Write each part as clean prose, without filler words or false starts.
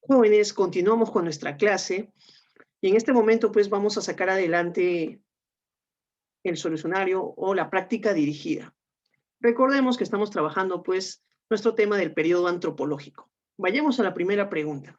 Jóvenes, continuamos con nuestra clase y en este momento pues vamos a sacar adelante el solucionario o la práctica dirigida. Recordemos que estamos trabajando pues nuestro tema del periodo antropológico. Vayamos a la primera pregunta.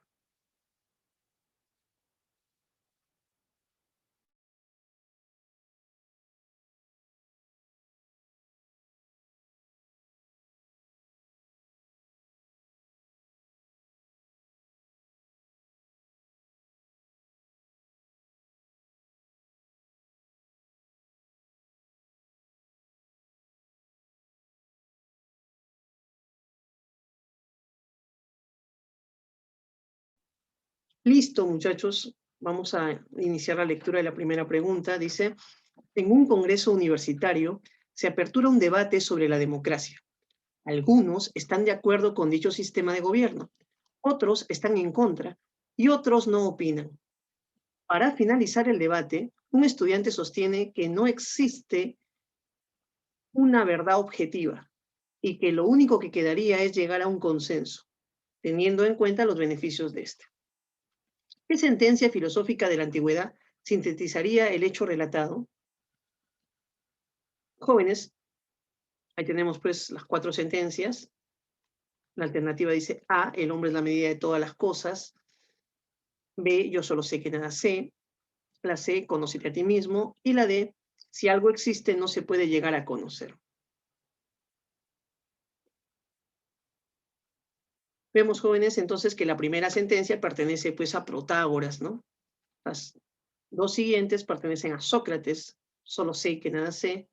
Listo, muchachos. Vamos a iniciar la lectura de la primera pregunta. Dice, en un congreso universitario se apertura un debate sobre la democracia. Algunos están de acuerdo con dicho sistema de gobierno, otros están en contra y otros no opinan. Para finalizar el debate, un estudiante sostiene que no existe una verdad objetiva y que lo único que quedaría es llegar a un consenso, teniendo en cuenta los beneficios de este. ¿Qué sentencia filosófica de la antigüedad sintetizaría el hecho relatado? Jóvenes, ahí tenemos pues las 4 sentencias. La alternativa dice A, el hombre es la medida de todas las cosas. B, yo solo sé que nada sé. La C, conócete a ti mismo. Y la D, si algo existe no se puede llegar a conocer. Vemos, jóvenes, entonces que la primera sentencia pertenece pues a Protágoras, ¿no? Las dos siguientes pertenecen a Sócrates, solo sé que nada sé,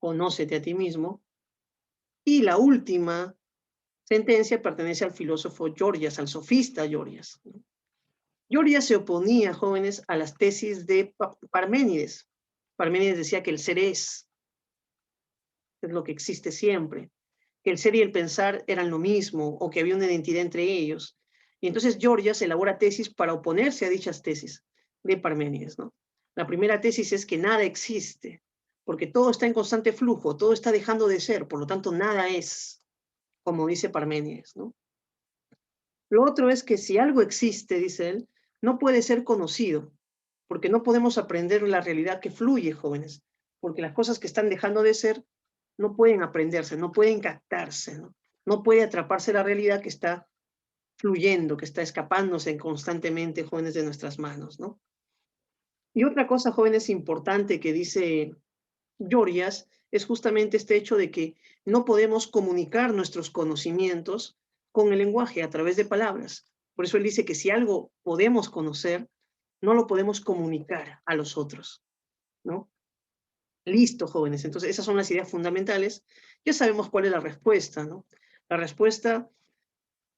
conócete a ti mismo. Y la última sentencia pertenece al filósofo Gorgias, al sofista Gorgias, ¿no? Gorgias se oponía, jóvenes, a las tesis de Parménides. Parménides decía que el ser es lo que existe siempre, que el ser y el pensar eran lo mismo o que había una identidad entre ellos. Y entonces Gorgias elabora tesis para oponerse a dichas tesis de Parménides, ¿no? La primera tesis es que nada existe, porque todo está en constante flujo, todo está dejando de ser, por lo tanto nada es, como dice Parménides, ¿no? Lo otro es que si algo existe, dice él, no puede ser conocido, porque no podemos aprender la realidad que fluye, jóvenes, porque las cosas que están dejando de ser no pueden aprenderse, no pueden captarse, ¿no? No puede atraparse la realidad que está fluyendo, que está escapándose constantemente, jóvenes, de nuestras manos, ¿no? Y otra cosa, jóvenes, importante que dice Gorgias es justamente este hecho de que no podemos comunicar nuestros conocimientos con el lenguaje a través de palabras. Por eso él dice que si algo podemos conocer, no lo podemos comunicar a los otros, ¿no? Listo, jóvenes. Entonces, esas son las ideas fundamentales. Ya sabemos cuál es la respuesta, ¿no? La respuesta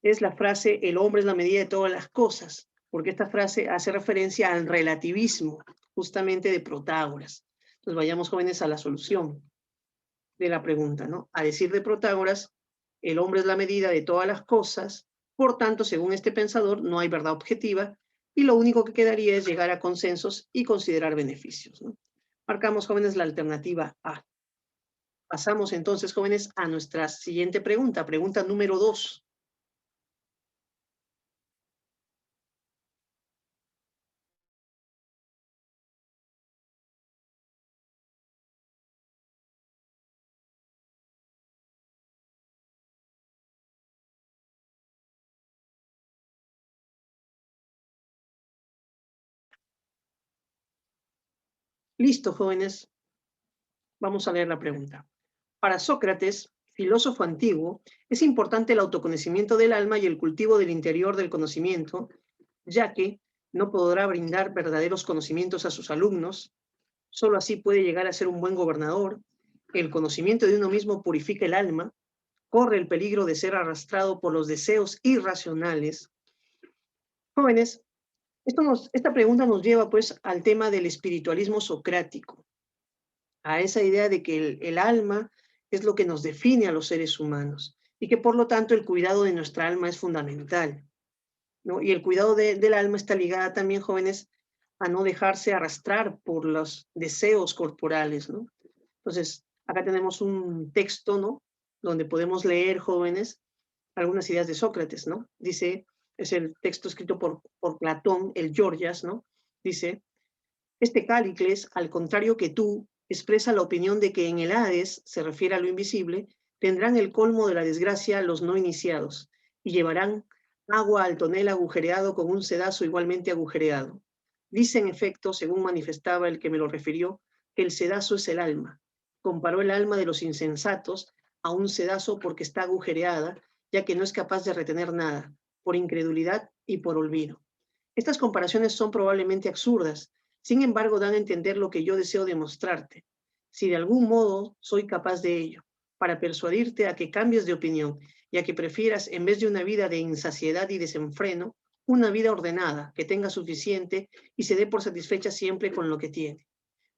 es la frase, el hombre es la medida de todas las cosas, porque esta frase hace referencia al relativismo, justamente de Protágoras. Entonces, vayamos, jóvenes, a la solución de la pregunta, ¿no? A decir de Protágoras, el hombre es la medida de todas las cosas, por tanto, según este pensador, no hay verdad objetiva y lo único que quedaría es llegar a consensos y considerar beneficios, ¿no? Marcamos, jóvenes, la alternativa A. Pasamos entonces, jóvenes, a nuestra siguiente pregunta, pregunta número 2. Listo, jóvenes, vamos a leer la pregunta. Para Sócrates, filósofo antiguo, es importante el autoconocimiento del alma y el cultivo del interior del conocimiento, ya que no podrá brindar verdaderos conocimientos a sus alumnos, solo así puede llegar a ser un buen gobernador, el conocimiento de uno mismo purifica el alma, corre el peligro de ser arrastrado por los deseos irracionales. Jóvenes, esta pregunta nos lleva pues al tema del espiritualismo socrático, a esa idea de que el alma es lo que nos define a los seres humanos y que por lo tanto el cuidado de nuestra alma es fundamental, ¿no? Y el cuidado del alma está ligada también, jóvenes, a no dejarse arrastrar por los deseos corporales, ¿no? Entonces, acá tenemos un texto, ¿no? Donde podemos leer, jóvenes, algunas ideas de Sócrates, ¿no? Dice, es el texto escrito por Platón, el Gorgias, ¿no? Dice, este Cállicles, al contrario que tú, expresa la opinión de que en el Hades, se refiere a lo invisible, tendrán el colmo de la desgracia los no iniciados, y llevarán agua al tonel agujereado con un sedazo igualmente agujereado. Dice en efecto, según manifestaba el que me lo refirió, que el sedazo es el alma. Comparó el alma de los insensatos a un sedazo porque está agujereada, ya que no es capaz de retener nada, por incredulidad y por olvido. Estas comparaciones son probablemente absurdas, sin embargo dan a entender lo que yo deseo demostrarte, si de algún modo soy capaz de ello, para persuadirte a que cambies de opinión y a que prefieras, en vez de una vida de insaciedad y desenfreno, una vida ordenada, que tenga suficiente y se dé por satisfecha siempre con lo que tiene.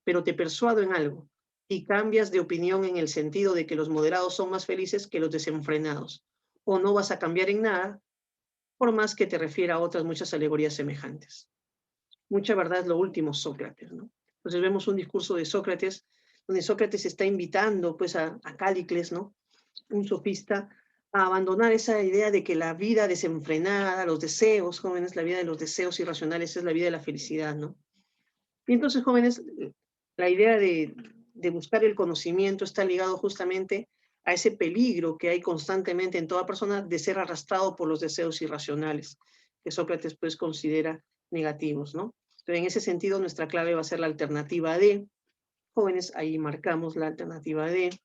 Pero te persuado en algo, y cambias de opinión en el sentido de que los moderados son más felices que los desenfrenados, o no vas a cambiar en nada, por más que te refiera a otras muchas alegorías semejantes. Mucha verdad es lo último, Sócrates, ¿no? Entonces vemos un discurso de Sócrates, donde Sócrates está invitando pues a Cállicles, ¿no? Un sofista, a abandonar esa idea de que la vida desenfrenada, los deseos, jóvenes, la vida de los deseos irracionales es la vida de la felicidad, ¿no? Y entonces, jóvenes, la idea de buscar el conocimiento está ligado justamente a ese peligro que hay constantemente en toda persona de ser arrastrado por los deseos irracionales, que Sócrates pues considera negativos, ¿no? Pero en ese sentido nuestra clave va a ser la alternativa D. Jóvenes, ahí marcamos la alternativa D.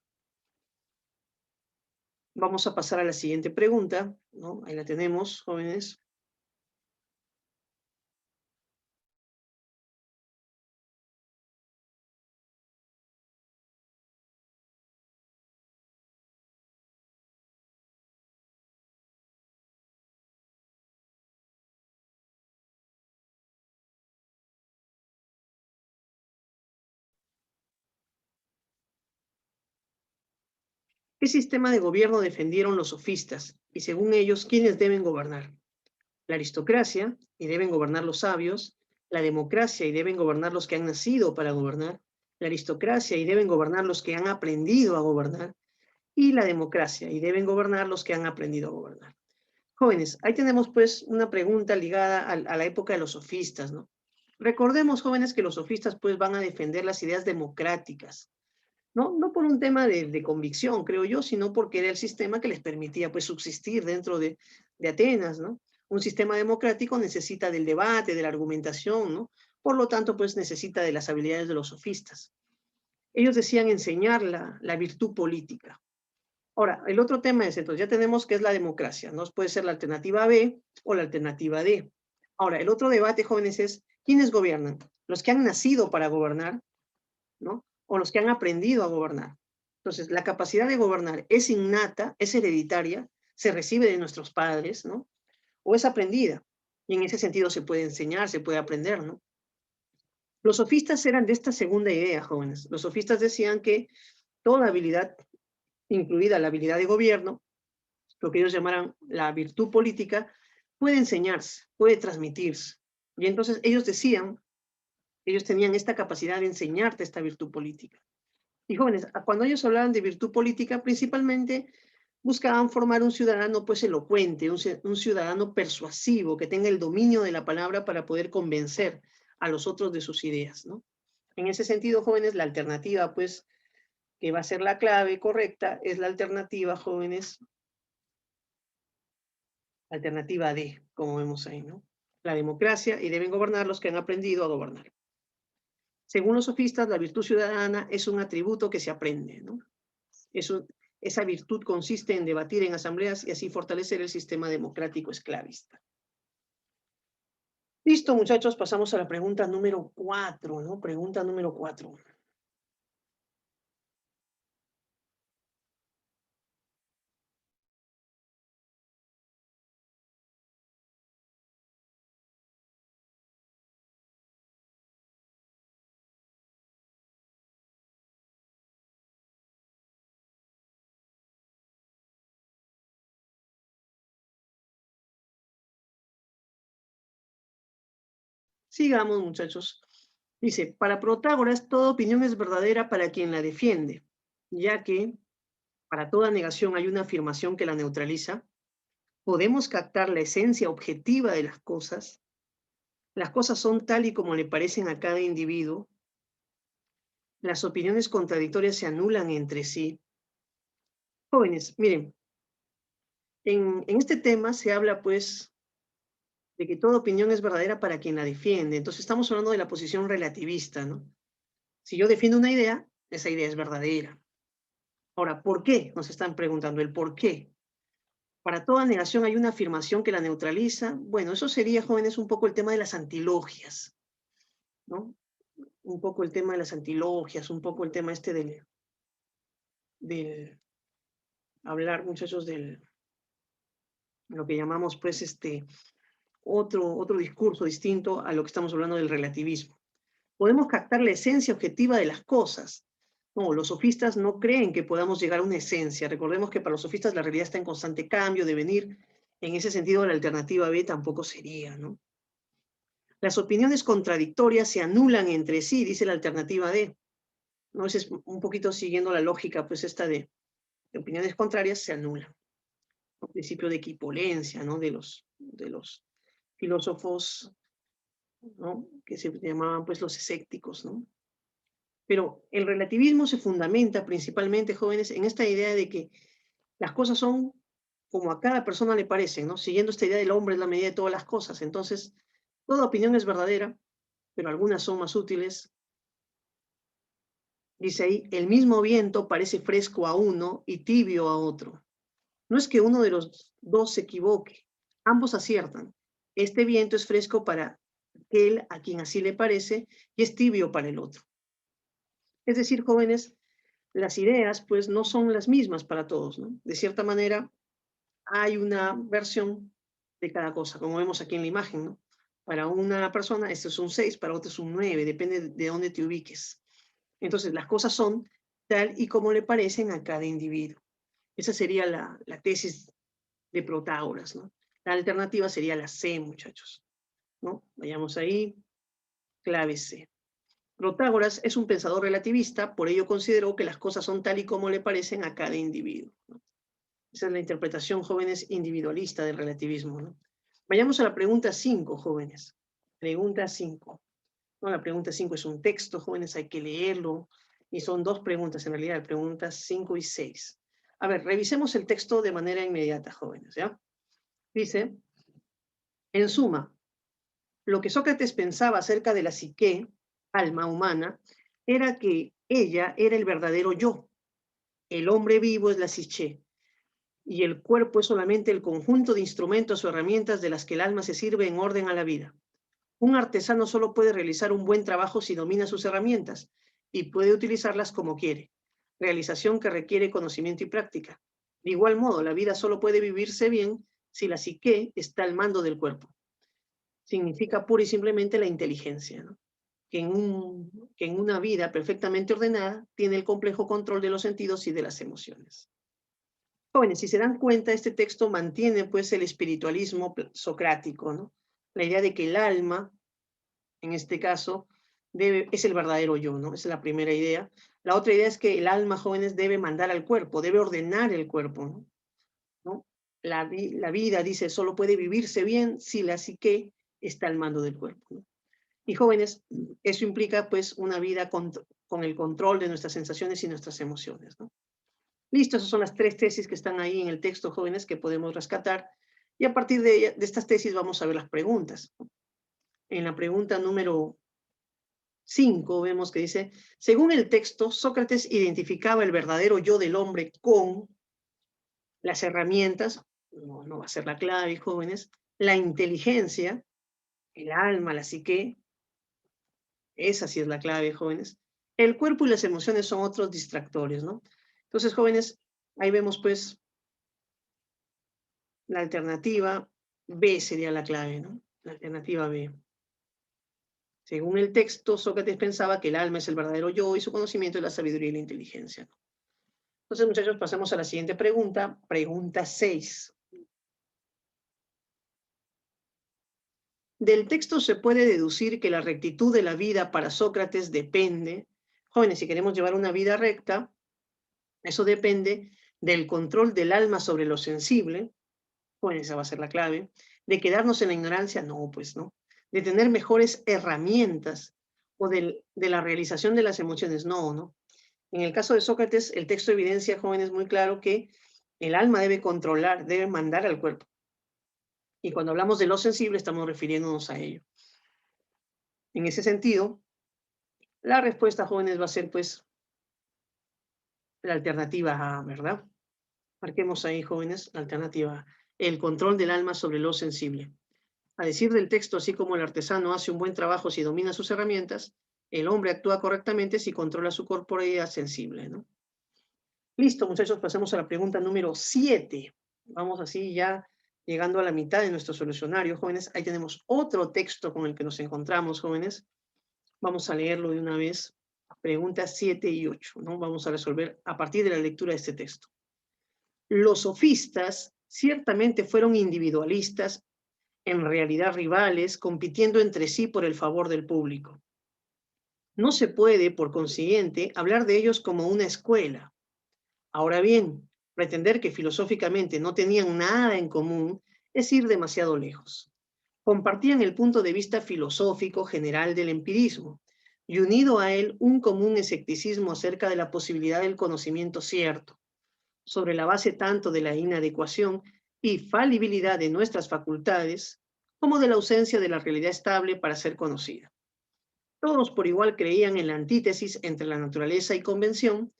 Vamos a pasar a la siguiente pregunta, ¿no? Ahí la tenemos, jóvenes. ¿Qué sistema de gobierno defendieron los sofistas? Y según ellos, ¿quiénes deben gobernar? La aristocracia, y deben gobernar los sabios; la democracia, y deben gobernar los que han nacido para gobernar; la aristocracia, y deben gobernar los que han aprendido a gobernar; y la democracia, y deben gobernar los que han aprendido a gobernar. Jóvenes, ahí tenemos pues una pregunta ligada a la época de los sofistas, ¿no? Recordemos, jóvenes, que los sofistas pues van a defender las ideas democráticas, ¿no? No por un tema de convicción, creo yo, sino porque era el sistema que les permitía pues subsistir dentro de Atenas, ¿no? Un sistema democrático necesita del debate, de la argumentación, ¿no? Por lo tanto, pues necesita de las habilidades de los sofistas. Ellos decían enseñar la virtud política. Ahora, el otro tema es, entonces ya tenemos que es la democracia, ¿no? Puede ser la alternativa B o la alternativa D. Ahora, el otro debate, jóvenes, es ¿quiénes gobiernan? ¿Los que han nacido para gobernar, ¿no? O los que han aprendido a gobernar? Entonces, la capacidad de gobernar es innata, es hereditaria, se recibe de nuestros padres, ¿no? O es aprendida. Y en ese sentido se puede enseñar, se puede aprender, ¿no? Los sofistas eran de esta segunda idea, jóvenes. Los sofistas decían que toda habilidad, incluida la habilidad de gobierno, lo que ellos llamaran la virtud política, puede enseñarse, puede transmitirse. Y entonces ellos decían, ellos tenían esta capacidad de enseñarte esta virtud política. Y jóvenes, cuando ellos hablaban de virtud política, principalmente buscaban formar un ciudadano pues elocuente, un ciudadano persuasivo, que tenga el dominio de la palabra para poder convencer a los otros de sus ideas, ¿no? En ese sentido, jóvenes, la alternativa pues que va a ser la clave correcta es la alternativa, jóvenes, alternativa D, como vemos ahí, ¿no? La democracia, y deben gobernar los que han aprendido a gobernar. Según los sofistas, la virtud ciudadana es un atributo que se aprende, ¿no? Esa virtud consiste en debatir en asambleas y así fortalecer el sistema democrático esclavista. Listo, muchachos, pasamos a la pregunta número 4, ¿no? Pregunta número 4. Sigamos, muchachos. Dice, para Protágoras, toda opinión es verdadera para quien la defiende, ya que para toda negación hay una afirmación que la neutraliza. podemos captar la esencia objetiva de las cosas son tal y como le parecen a cada individuo, las opiniones contradictorias se anulan entre sí. Jóvenes, miren, en este tema se habla pues de que toda opinión es verdadera para quien la defiende. Entonces estamos hablando de la posición relativista, ¿no? Si yo defiendo una idea, esa idea es verdadera. Ahora, ¿por qué? Nos están preguntando el por qué. Para toda negación hay una afirmación que la neutraliza. Bueno, eso sería, jóvenes, un poco el tema de las antilogias, ¿no? Un poco el tema de las antilogias, un poco el tema este del hablar, muchachos, del lo que llamamos, pues, otro discurso distinto a lo que estamos hablando del relativismo. Podemos captar la esencia objetiva de las cosas. No, los sofistas no creen que podamos llegar a una esencia. Recordemos que para los sofistas la realidad está en constante cambio, devenir. En ese sentido, la alternativa B tampoco sería, ¿no? Las opiniones contradictorias se anulan entre sí, dice la alternativa D. ¿No? Ese es un poquito siguiendo la lógica, pues esta de opiniones contrarias se anulan. El principio de equipolencia, ¿no? De los filósofos, ¿no? Que se llamaban pues los escépticos, ¿no? Pero el relativismo se fundamenta principalmente, jóvenes, en esta idea de que las cosas son como a cada persona le parecen, ¿no? Siguiendo esta idea del hombre es la medida de todas las cosas. Entonces, toda opinión es verdadera, pero algunas son más útiles. Dice ahí, el mismo viento parece fresco a uno y tibio a otro. No es que uno de los dos se equivoque, ambos aciertan. Este viento es fresco para aquel a quien así le parece y es tibio para el otro. Es decir, jóvenes, las ideas pues no son las mismas para todos, ¿no? De cierta manera, hay una versión de cada cosa, como vemos aquí en la imagen, ¿no? Para una persona esto es un 6, para otra es un 9, depende de dónde te ubiques. Entonces, las cosas son tal y como le parecen a cada individuo. Esa sería la tesis de Protágoras, ¿no? La alternativa sería la C, muchachos, ¿no? Vayamos ahí, clave C. Protágoras es un pensador relativista, por ello consideró que las cosas son tal y como le parecen a cada individuo, ¿no? Esa es la interpretación, jóvenes, individualista del relativismo, ¿no? Vayamos a la pregunta 5, jóvenes. Pregunta 5. No, la pregunta 5 es un texto, jóvenes, hay que leerlo. Y son dos preguntas, en realidad, preguntas 5 y 6. A ver, revisemos el texto de manera inmediata, jóvenes, ¿ya? Dice, en suma, lo que Sócrates pensaba acerca de la psique, alma humana, era que ella era el verdadero yo. El hombre vivo es la psique, y el cuerpo es solamente el conjunto de instrumentos o herramientas de las que el alma se sirve en orden a la vida. Un artesano solo puede realizar un buen trabajo si domina sus herramientas y puede utilizarlas como quiere, realización que requiere conocimiento y práctica. De igual modo, la vida solo puede vivirse bien si la psique está al mando del cuerpo. Significa pura y simplemente la inteligencia, ¿no? Que en una vida perfectamente ordenada tiene el complejo control de los sentidos y de las emociones. Jóvenes, si se dan cuenta, este texto mantiene pues el espiritualismo socrático, ¿no? La idea de que el alma, en este caso, es el verdadero yo, ¿no? Esa es la primera idea. La otra idea es que el alma, jóvenes, debe mandar al cuerpo, debe ordenar el cuerpo, ¿no? ¿No? La vida, dice, solo puede vivirse bien si la psique está al mando del cuerpo, ¿no? Y jóvenes, eso implica pues una vida con el control de nuestras sensaciones y nuestras emociones, ¿no? Listo, esas son las tres tesis que están ahí en el texto, jóvenes, que podemos rescatar. Y a partir de estas tesis vamos a ver las preguntas. En la pregunta número 5 vemos que dice, según el texto, Sócrates identificaba el verdadero yo del hombre con las herramientas, no va a ser la clave, jóvenes, la inteligencia, el alma, la psique, esa sí es la clave, jóvenes. El cuerpo y las emociones son otros distractores, ¿no? Entonces, jóvenes, ahí vemos pues la alternativa B sería la clave, ¿no? La alternativa B. Según el texto, Sócrates pensaba que el alma es el verdadero yo y su conocimiento es la sabiduría y la inteligencia. Entonces, muchachos, pasamos a la siguiente pregunta. Pregunta 6. Del texto se puede deducir que la rectitud de la vida para Sócrates depende, jóvenes, si queremos llevar una vida recta, eso depende del control del alma sobre lo sensible, Bueno, esa va a ser la clave. De quedarnos en la ignorancia, no, pues no. De tener mejores herramientas o de la realización de las emociones, no, no. En el caso de Sócrates, el texto evidencia, jóvenes, muy claro que el alma debe controlar, debe mandar al cuerpo. Y cuando hablamos de lo sensible, estamos refiriéndonos a ello. En ese sentido, la respuesta, jóvenes, va a ser, pues, la alternativa A, ¿verdad? Marquemos ahí, jóvenes, la alternativa A. El control del alma sobre lo sensible. A decir del texto, así como el artesano hace un buen trabajo si domina sus herramientas, el hombre actúa correctamente si controla su corporalidad sensible, ¿no? Listo, muchachos, pasemos a la pregunta número 7. Vamos así ya llegando a la mitad de nuestro solucionario, jóvenes. Ahí tenemos otro texto con el que nos encontramos, jóvenes. Vamos a leerlo de una vez. Preguntas 7 y 8, ¿no? Vamos a resolver a partir de la lectura de este texto. Los sofistas ciertamente fueron individualistas, en realidad rivales, compitiendo entre sí por el favor del público. No se puede, por consiguiente, hablar de ellos como una escuela. Ahora bien, pretender que filosóficamente no tenían nada en común es ir demasiado lejos. Compartían el punto de vista filosófico general del empirismo y unido a él un común escepticismo acerca de la posibilidad del conocimiento cierto, sobre la base tanto de la inadecuación y falibilidad de nuestras facultades como de la ausencia de la realidad estable para ser conocida. Todos por igual creían en la antítesis entre la naturaleza y convención,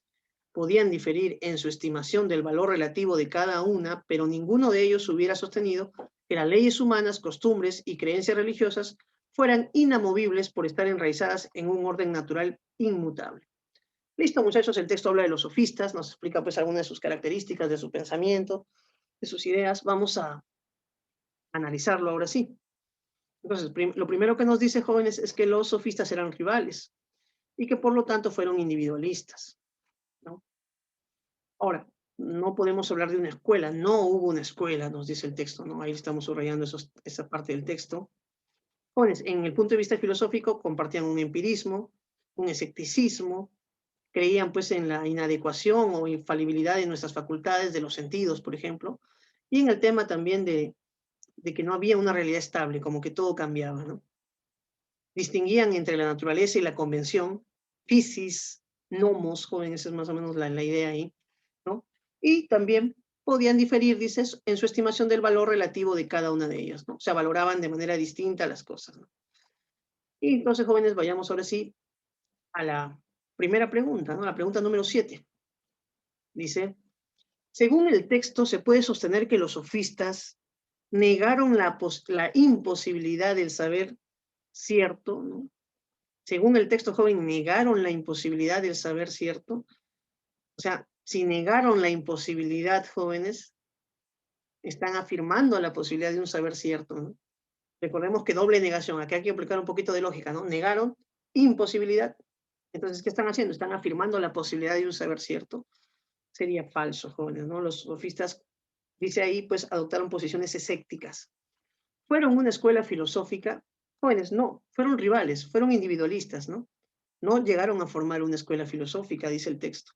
podían diferir en su estimación del valor relativo de cada una, pero ninguno de ellos hubiera sostenido que las leyes humanas, costumbres y creencias religiosas fueran inamovibles por estar enraizadas en un orden natural inmutable. Listo, muchachos, el texto habla de los sofistas, nos explica pues algunas de sus características, de su pensamiento, de sus ideas. Vamos a analizarlo ahora sí. Entonces, lo primero que nos dice, jóvenes, es que los sofistas eran rivales y que por lo tanto fueron individualistas, ¿no? Ahora, no podemos hablar de una escuela, no hubo una escuela, nos dice el texto, ¿no? Ahí estamos subrayando esa parte del texto. Jóvenes, en el punto de vista filosófico, compartían un empirismo, un escepticismo, creían pues en la inadecuación o infalibilidad de nuestras facultades, de los sentidos, por ejemplo, y en el tema también de que no había una realidad estable, como que todo cambiaba, ¿no? Distinguían entre la naturaleza y la convención, physis, nomos, jóvenes, esa es más o menos la idea ahí, ¿no? Y también podían diferir, dices, en su estimación del valor relativo de cada una de ellas, ¿no? O sea, valoraban de manera distinta las cosas, ¿no? Y entonces, jóvenes, vayamos ahora sí a la primera pregunta, ¿no? La pregunta número 7. Dice, según el texto, se puede sostener que los sofistas negaron la imposibilidad del saber cierto, ¿no? Según el texto, joven, negaron la imposibilidad del saber cierto. O sea, si negaron la imposibilidad, jóvenes, están afirmando la posibilidad de un saber cierto, ¿no? Recordemos que doble negación, aquí hay que aplicar un poquito de lógica, ¿no? Negaron imposibilidad. Entonces, ¿qué están haciendo? Están afirmando la posibilidad de un saber cierto. Sería falso, jóvenes, ¿no? Los sofistas, dice ahí, pues adoptaron posiciones escépticas. ¿Fueron una escuela filosófica? Jóvenes, no, fueron rivales, fueron individualistas, ¿no? No llegaron a formar una escuela filosófica, dice el texto.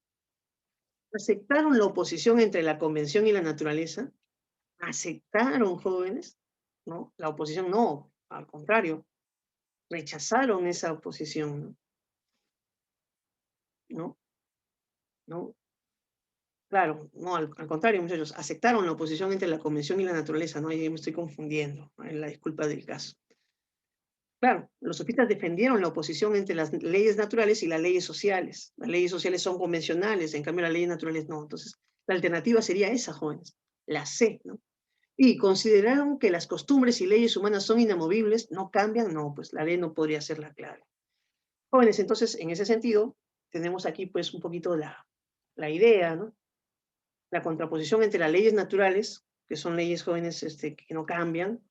Aceptaron la oposición entre la convención y la naturaleza, aceptaron, jóvenes, ¿no? La oposición no, al contrario, rechazaron esa oposición, ¿no? ¿No? Claro, no, al contrario, muchachos, aceptaron la oposición entre la convención y la naturaleza, ¿no? Ahí me estoy confundiendo, la disculpa del caso. Claro, los sofistas defendieron la oposición entre las leyes naturales y las leyes sociales. Las leyes sociales son convencionales, en cambio las leyes naturales no. Entonces, la alternativa sería esa, jóvenes, la C, ¿no? Y consideraron que las costumbres y leyes humanas son inamovibles, no cambian, no, pues la ley no podría ser la clave. Jóvenes, entonces, en ese sentido, tenemos aquí pues un poquito la idea, ¿no? La contraposición entre las leyes naturales, que son leyes jóvenes que no cambian,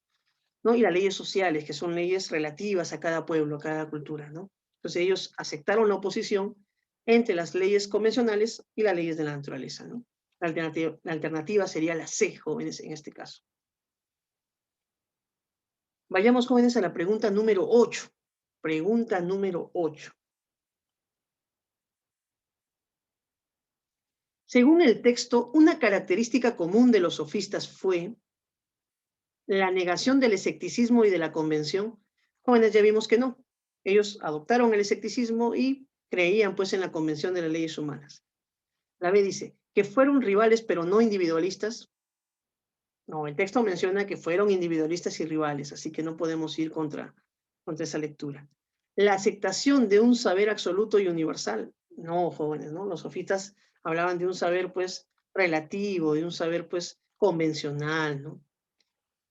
¿no? Y las leyes sociales, que son leyes relativas a cada pueblo, a cada cultura, ¿no? Entonces ellos aceptaron la oposición entre las leyes convencionales y las leyes de la naturaleza, ¿no? La alternativa sería la C, jóvenes, en este caso. Vayamos, jóvenes, a la pregunta número 8. Pregunta número 8. Según el texto, una característica común de los sofistas fue La negación del escepticismo y de la convención, jóvenes ya vimos que no. Ellos adoptaron el escepticismo y creían pues en la convención de las leyes humanas. La B dice, que fueron rivales pero no individualistas. No, el texto menciona que fueron individualistas y rivales, así que no podemos ir contra esa lectura. La aceptación de un saber absoluto y universal. No, jóvenes, ¿no? Los sofistas hablaban de un saber, pues, relativo, de un saber, pues, convencional, ¿no?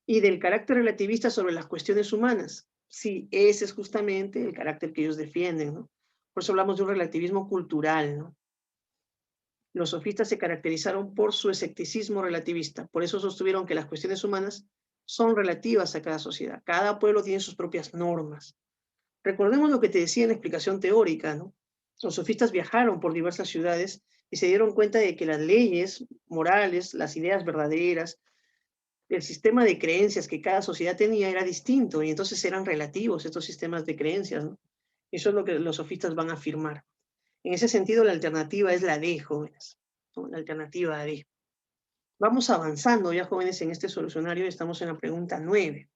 Y del carácter relativista sobre las cuestiones humanas. Sí, ese es justamente el carácter que ellos defienden, ¿no? Por eso hablamos de un relativismo cultural, ¿no? Los sofistas se caracterizaron por su escepticismo relativista, por eso sostuvieron que las cuestiones humanas son relativas a cada sociedad. Cada pueblo tiene sus propias normas. Recordemos lo que te decía en la explicación teórica, ¿no? Los sofistas viajaron por diversas ciudades y se dieron cuenta de que las leyes morales, las ideas verdaderas, el sistema de creencias que cada sociedad tenía era distinto y entonces eran relativos estos sistemas de creencias, ¿no? Eso es lo que los sofistas van a afirmar. En ese sentido, la alternativa es la D, jóvenes, ¿no? La alternativa D. Vamos avanzando ya, jóvenes, en este solucionario. Estamos en la pregunta 9.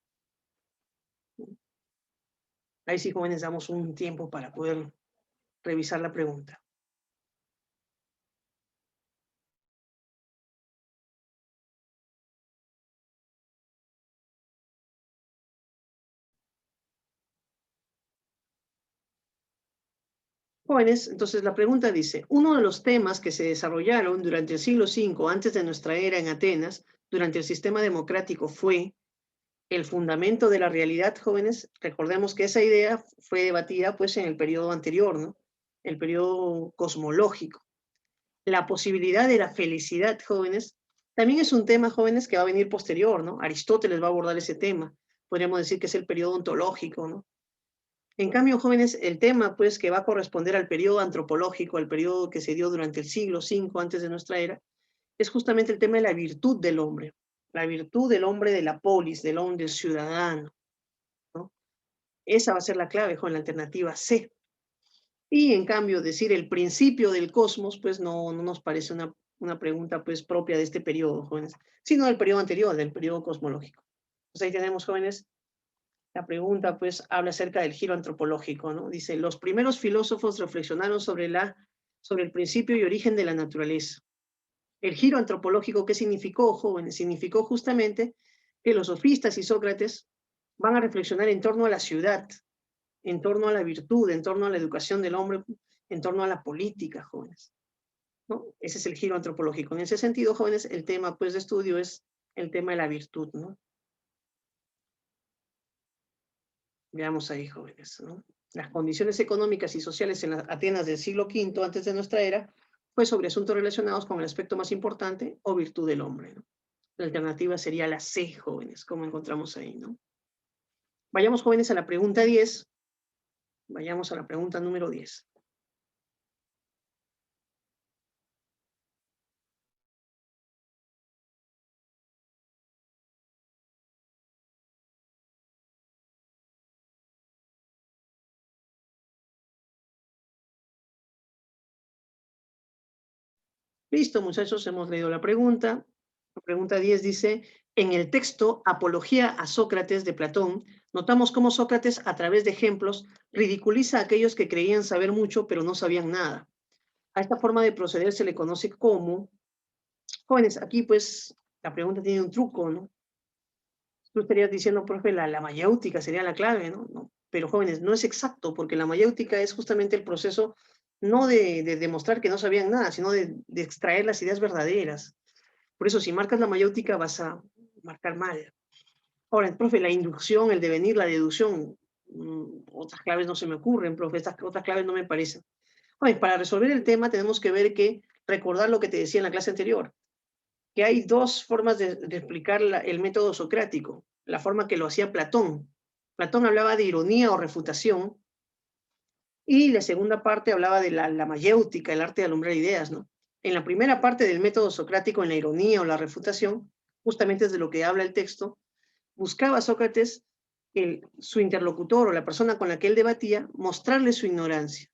Ahí sí, jóvenes, damos un tiempo para poder revisar la pregunta. Jóvenes, entonces la pregunta dice, uno de los temas que se desarrollaron durante el siglo V antes de nuestra era en Atenas, durante el sistema democrático, fue el fundamento de la realidad, jóvenes. Recordemos que esa idea fue debatida pues en el periodo anterior, ¿no? El periodo cosmológico. La posibilidad de la felicidad, jóvenes, también es un tema, jóvenes, que va a venir posterior, ¿no? Aristóteles va a abordar ese tema. Podríamos decir que es el periodo ontológico, ¿no? En cambio, jóvenes, el tema, pues, que va a corresponder al periodo antropológico, al periodo que se dio durante el siglo V antes de nuestra era, es justamente el tema de la virtud del hombre, la virtud del hombre de la polis, del hombre, del ciudadano, ¿no? Esa va a ser la clave, con la alternativa C. Y en cambio, decir el principio del cosmos, pues no nos parece una pregunta pues propia de este periodo, jóvenes, sino del periodo anterior, del periodo cosmológico. Pues ahí tenemos, jóvenes, la pregunta pues habla acerca del giro antropológico, ¿no? Dice, los primeros filósofos reflexionaron sobre el principio y origen de la naturaleza. El giro antropológico, ¿qué significó, jóvenes? Significó justamente que los sofistas y Sócrates van a reflexionar en torno a la ciudad, en torno a la virtud, en torno a la educación del hombre, en torno a la política, jóvenes, ¿no? Ese es el giro antropológico. En ese sentido, jóvenes, el tema pues de estudio es el tema de la virtud, ¿no? Veamos ahí, jóvenes, ¿no? Las condiciones económicas y sociales en las Atenas del siglo V antes de nuestra era fue sobre asuntos relacionados con el aspecto más importante o virtud del hombre, ¿no? La alternativa sería la C, jóvenes, como encontramos ahí, ¿no? Vayamos, jóvenes, a la pregunta 10. Vayamos a la pregunta número 10. Listo, muchachos, hemos leído la pregunta. La pregunta 10 dice, en el texto Apología a Sócrates de Platón, notamos cómo Sócrates, a través de ejemplos, ridiculiza a aquellos que creían saber mucho pero no sabían nada. A esta forma de proceder se le conoce como, jóvenes, aquí pues la pregunta tiene un truco, ¿no? Tú estarías diciendo, profe, la mayéutica sería la clave, ¿no? No. Pero jóvenes, no es exacto, porque la mayéutica es justamente el proceso no de demostrar que no sabían nada, sino de extraer las ideas verdaderas. Por eso, si marcas la mayéutica, vas a marcar mal. Ahora, profe, la inducción, el devenir, la deducción, otras claves no se me ocurren, profe, estas otras claves no me parecen. Oye, para resolver el tema tenemos que ver que, recordar lo que te decía en la clase anterior, que hay dos formas de explicar el método socrático. La forma que lo hacía Platón. Platón hablaba de ironía o refutación, y la segunda parte hablaba de la mayéutica, el arte de alumbrar ideas, ¿no? En la primera parte del método socrático, en la ironía o la refutación, justamente es de lo que habla el texto, buscaba Sócrates, su interlocutor o la persona con la que él debatía, mostrarle su ignorancia,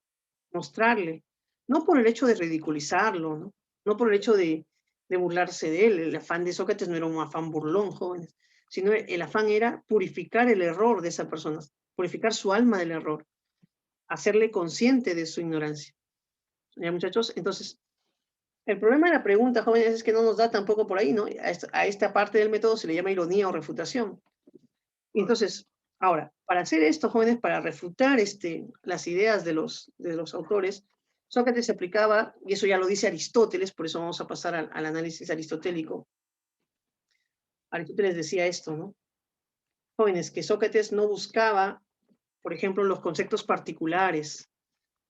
mostrarle, no por el hecho de ridiculizarlo, no por el hecho de burlarse de él. El afán de Sócrates no era un afán burlón, jóvenes, sino el afán era purificar el error de esa persona, purificar su alma del error, hacerle consciente de su ignorancia. ¿Ya, muchachos? Entonces, el problema de la pregunta, jóvenes, es que no nos da tampoco por ahí, ¿no? A esta parte del método se le llama ironía o refutación. Y entonces, ahora, para hacer esto, jóvenes, para refutar las ideas de los autores, Sócrates aplicaba, y eso ya lo dice Aristóteles, por eso vamos a pasar al análisis aristotélico. Aristóteles decía esto, ¿no? Jóvenes, que Sócrates no buscaba, por ejemplo, los conceptos particulares.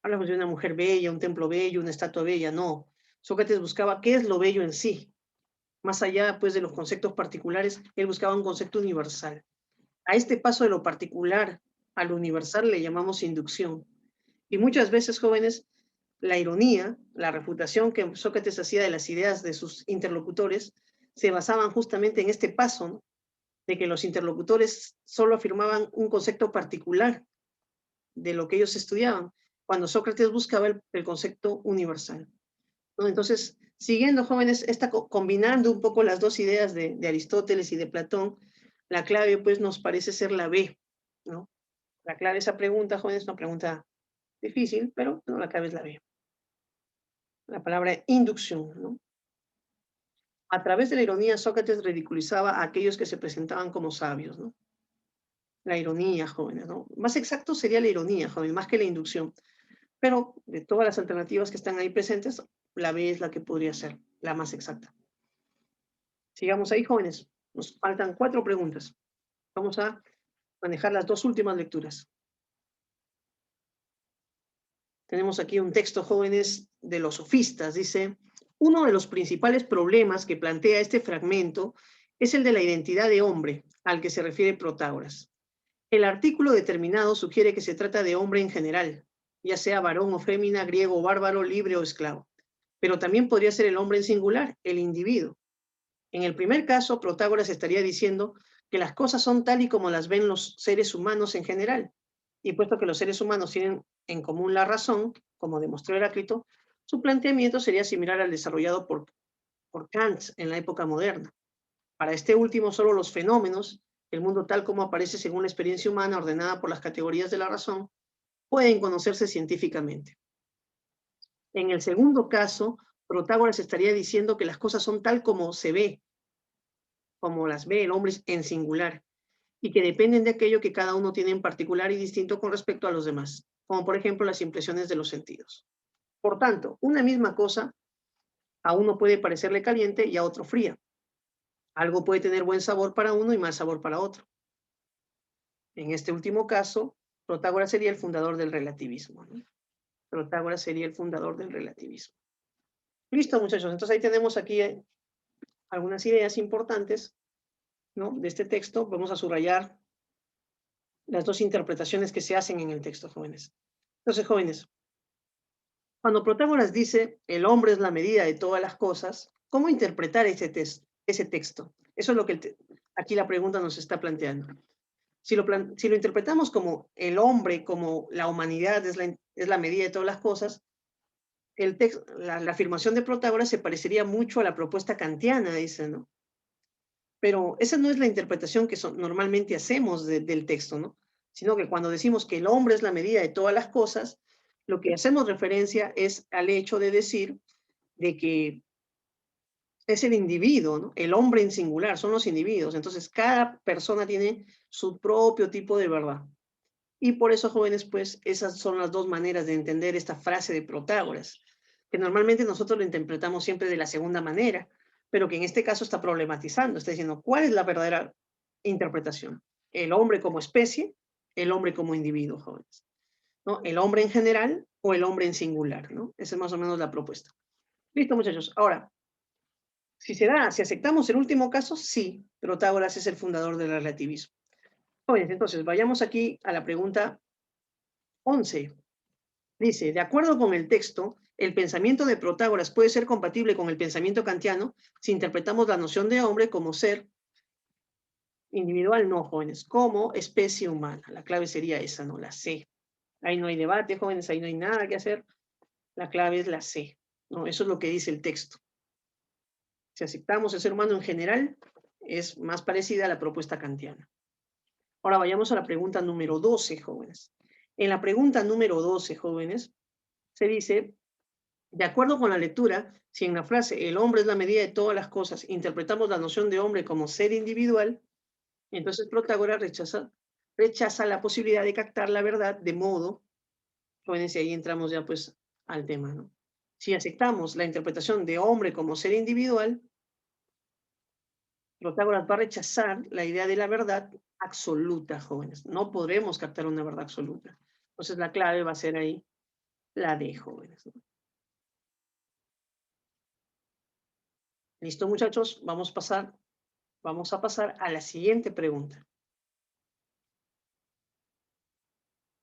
Hablamos de una mujer bella, un templo bello, una estatua bella, no. Sócrates buscaba qué es lo bello en sí. Más allá, pues, de los conceptos particulares, él buscaba un concepto universal. A este paso de lo particular a lo universal le llamamos inducción. Y muchas veces, jóvenes, la ironía, la refutación que Sócrates hacía de las ideas de sus interlocutores, se basaban justamente en este paso, ¿no? De que los interlocutores solo afirmaban un concepto particular de lo que ellos estudiaban, cuando Sócrates buscaba el concepto universal, ¿no? Entonces, siguiendo, jóvenes, combinando un poco las dos ideas de Aristóteles y de Platón, la clave, pues, nos parece ser la B, ¿no? La clave de esa pregunta, jóvenes, es una pregunta difícil, pero no, la clave es la B. La palabra inducción, ¿no? A través de la ironía, Sócrates ridiculizaba a aquellos que se presentaban como sabios, ¿no? La ironía, jóvenes, ¿no? Más exacto sería la ironía, jóvenes, más que la inducción. Pero de todas las alternativas que están ahí presentes, la B es la que podría ser la más exacta. Sigamos ahí, jóvenes. Nos faltan 4 preguntas. Vamos a manejar las 2 últimas lecturas. Tenemos aquí un texto, jóvenes, de los sofistas. Dice, uno de los principales problemas que plantea este fragmento es el de la identidad de hombre, al que se refiere Protágoras. El artículo determinado sugiere que se trata de hombre en general, ya sea varón o fémina, griego o bárbaro, libre o esclavo. Pero también podría ser el hombre en singular, el individuo. En el primer caso, Protágoras estaría diciendo que las cosas son tal y como las ven los seres humanos en general. Y puesto que los seres humanos tienen en común la razón, como demostró Heráclito, su planteamiento sería similar al desarrollado por Kant en la época moderna. Para este último, solo los fenómenos, el mundo tal como aparece según la experiencia humana ordenada por las categorías de la razón, pueden conocerse científicamente. En el segundo caso, Protágoras estaría diciendo que las cosas son tal como se ve, como las ve el hombre en singular, y que dependen de aquello que cada uno tiene en particular y distinto con respecto a los demás, como por ejemplo las impresiones de los sentidos. Por tanto, una misma cosa a uno puede parecerle caliente y a otro fría. Algo puede tener buen sabor para uno y mal sabor para otro. En este último caso, Protágoras sería el fundador del relativismo, ¿no? Protágoras sería el fundador del relativismo. Listo, muchachos. Entonces ahí tenemos aquí algunas ideas importantes, ¿no? De este texto. Vamos a subrayar las 2 interpretaciones que se hacen en el texto, jóvenes. Entonces, jóvenes, cuando Protágoras dice el hombre es la medida de todas las cosas, ¿cómo interpretar ese texto? Eso es lo que aquí la pregunta nos está planteando. Si lo interpretamos como el hombre, como la humanidad es la medida de todas las cosas, la afirmación de Protágoras se parecería mucho a la propuesta kantiana, dice, ¿no? Pero esa no es la interpretación que normalmente hacemos del texto, ¿no? Sino que cuando decimos que el hombre es la medida de todas las cosas, lo que hacemos referencia es al hecho de decir de que es el individuo, ¿no? El hombre en singular, son los individuos. Entonces, cada persona tiene su propio tipo de verdad. Y por eso, jóvenes, pues esas son las 2 maneras de entender esta frase de Protágoras, que normalmente nosotros lo interpretamos siempre de la segunda manera, pero que en este caso está problematizando, está diciendo, ¿cuál es la verdadera interpretación? ¿El hombre como especie? ¿El hombre como individuo, jóvenes? ¿No? ¿El hombre en general o el hombre en singular? ¿No? Esa es más o menos la propuesta. Listo, muchachos. Ahora, si aceptamos el último caso, sí, Protágoras es el fundador del relativismo. Jóvenes, entonces, vayamos aquí a la pregunta 11. Dice, de acuerdo con el texto, el pensamiento de Protágoras puede ser compatible con el pensamiento kantiano si interpretamos la noción de hombre como ser individual, no, jóvenes, como especie humana. La clave sería esa, ¿no? La C. Ahí no hay debate, jóvenes, ahí no hay nada que hacer. La clave es la C, ¿no? Eso es lo que dice el texto. Si aceptamos el ser humano en general, es más parecida a la propuesta kantiana. Ahora vayamos a la pregunta número 12, jóvenes. En la pregunta número 12, jóvenes, se dice, de acuerdo con la lectura, si en la frase el hombre es la medida de todas las cosas, interpretamos la noción de hombre como ser individual, entonces Protágoras rechaza la posibilidad de captar la verdad de modo, jóvenes, y ahí entramos ya pues al tema, ¿no? Si aceptamos la interpretación de hombre como ser individual, Protágoras va a rechazar la idea de la verdad absoluta, jóvenes. No podremos captar una verdad absoluta. Entonces la clave va a ser ahí la D, jóvenes, ¿no? ¿Listo, muchachos? Vamos a pasar a la siguiente pregunta.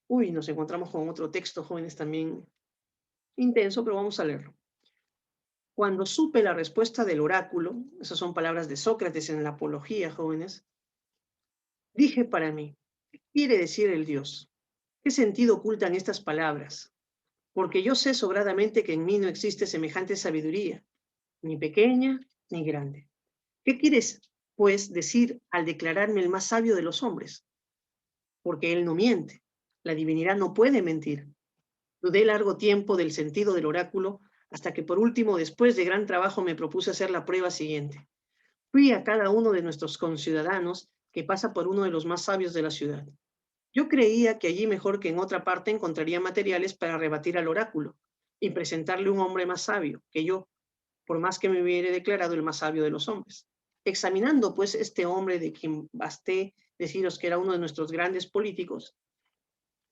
Uy, nos encontramos con otro texto, jóvenes, también intenso, pero vamos a leerlo. Cuando supe la respuesta del oráculo, esas son palabras de Sócrates en la Apología, jóvenes, dije para mí, ¿qué quiere decir el Dios? ¿Qué sentido ocultan estas palabras? Porque yo sé sobradamente que en mí no existe semejante sabiduría, ni pequeña ni grande. ¿Qué quieres, pues, decir al declararme el más sabio de los hombres? Porque él no miente. La divinidad no puede mentir. Dudé largo tiempo del sentido del oráculo hasta que por último, después de gran trabajo, me propuse hacer la prueba siguiente. Fui a cada uno de nuestros conciudadanos que pasa por uno de los más sabios de la ciudad. Yo creía que allí mejor que en otra parte encontraría materiales para rebatir al oráculo y presentarle un hombre más sabio que yo, por más que me hubiera declarado el más sabio de los hombres. Examinando pues este hombre de quien basté deciros que era uno de nuestros grandes políticos,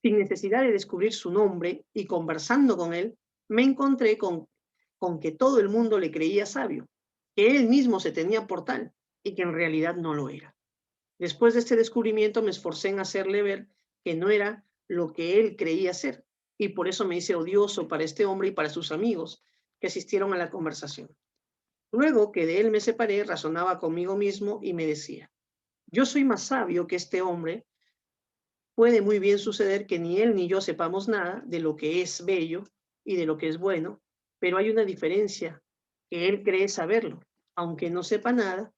sin necesidad de descubrir su nombre y conversando con él, me encontré con que todo el mundo le creía sabio, que él mismo se tenía por tal y que en realidad no lo era. Después de este descubrimiento me esforcé en hacerle ver que no era lo que él creía ser y por eso me hice odioso para este hombre y para sus amigos que asistieron a la conversación. Luego que de él me separé, razonaba conmigo mismo y me decía, yo soy más sabio que este hombre. Puede muy bien suceder que ni él ni yo sepamos nada de lo que es bello y de lo que es bueno, pero hay una diferencia, que él cree saberlo, aunque no sepa nada,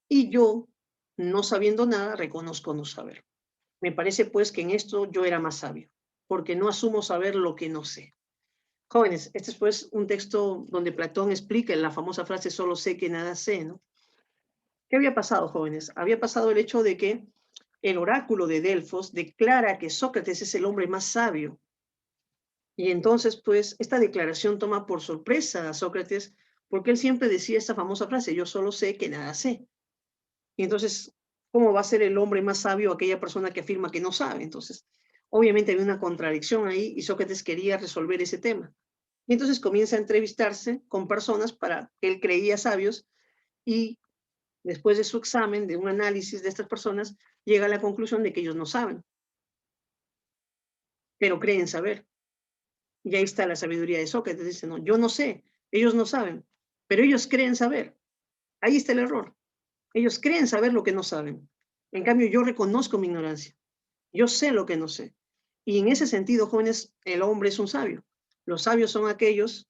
y yo, no sabiendo nada, reconozco no saber. Me parece pues que en esto yo era más sabio, porque no asumo saber lo que no sé. Jóvenes, este es pues un texto donde Platón explica la famosa frase solo sé que nada sé, ¿no? ¿Qué había pasado, jóvenes? Había pasado el hecho de que el oráculo de Delfos declara que Sócrates es el hombre más sabio. Y entonces, pues, esta declaración toma por sorpresa a Sócrates porque él siempre decía esta famosa frase, yo solo sé que nada sé. Y entonces, ¿cómo va a ser el hombre más sabio aquella persona que afirma que no sabe? Entonces, obviamente hay una contradicción ahí y Sócrates quería resolver ese tema. Y entonces comienza a entrevistarse con personas para que él creía sabios y después de su examen, de un análisis de estas personas, llega a la conclusión de que ellos no saben, pero creen saber. Y ahí está la sabiduría de Sócrates. Dice, no, yo no sé, ellos no saben, pero ellos creen saber. Ahí está el error. Ellos creen saber lo que no saben. En cambio, yo reconozco mi ignorancia. Yo sé lo que no sé. Y en ese sentido, jóvenes, el hombre es un sabio. Los sabios son aquellos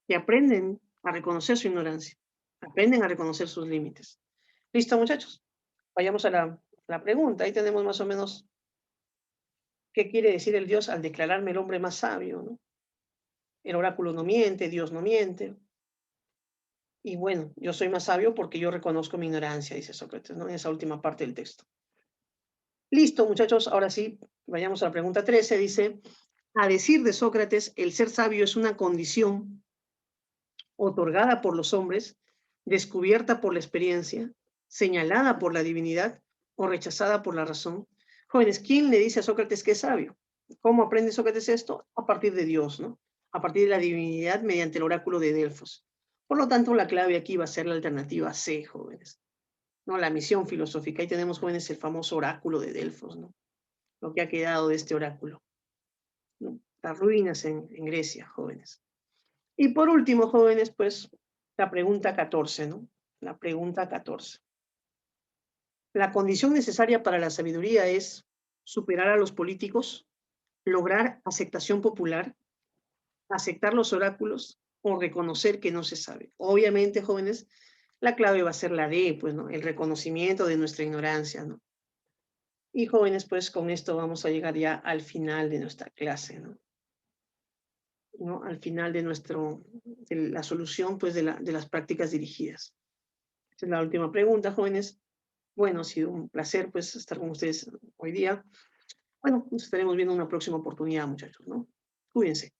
que aprenden a reconocer su ignorancia, aprenden a reconocer sus límites. ¿Listo, muchachos? Vayamos a la pregunta. Ahí tenemos más o menos qué quiere decir el Dios al declararme el hombre más sabio, ¿no? El oráculo no miente, Dios no miente. Y bueno, yo soy más sabio porque yo reconozco mi ignorancia, dice Sócrates, ¿no? En esa última parte del texto. Listo, muchachos, ahora sí, vayamos a la pregunta 13. Dice, a decir de Sócrates, el ser sabio es una condición otorgada por los hombres, descubierta por la experiencia, señalada por la divinidad o rechazada por la razón. Jóvenes, ¿quién le dice a Sócrates que es sabio? ¿Cómo aprende Sócrates esto? A partir de Dios, ¿no? A partir de la divinidad mediante el oráculo de Delfos. Por lo tanto, la clave aquí va a ser la alternativa C, jóvenes. ¿No? La misión filosófica. Ahí tenemos, jóvenes, el famoso oráculo de Delfos, ¿no? Lo que ha quedado de este oráculo, ¿no? Las ruinas en Grecia, jóvenes. Y por último, jóvenes, pues la pregunta 14, ¿no? La pregunta 14. La condición necesaria para la sabiduría es superar a los políticos, lograr aceptación popular, aceptar los oráculos o reconocer que no se sabe. Obviamente, jóvenes, La clave va a ser la D, pues, ¿no? El reconocimiento de nuestra ignorancia, ¿no? Y jóvenes, pues con esto vamos a llegar ya al final de nuestra clase, ¿no? ¿No? Al final de la solución, pues, de las prácticas dirigidas. Esa es la última pregunta, jóvenes. Bueno, ha sido un placer, pues, estar con ustedes hoy día. Bueno, nos estaremos viendo en una próxima oportunidad, muchachos, ¿no? Cuídense.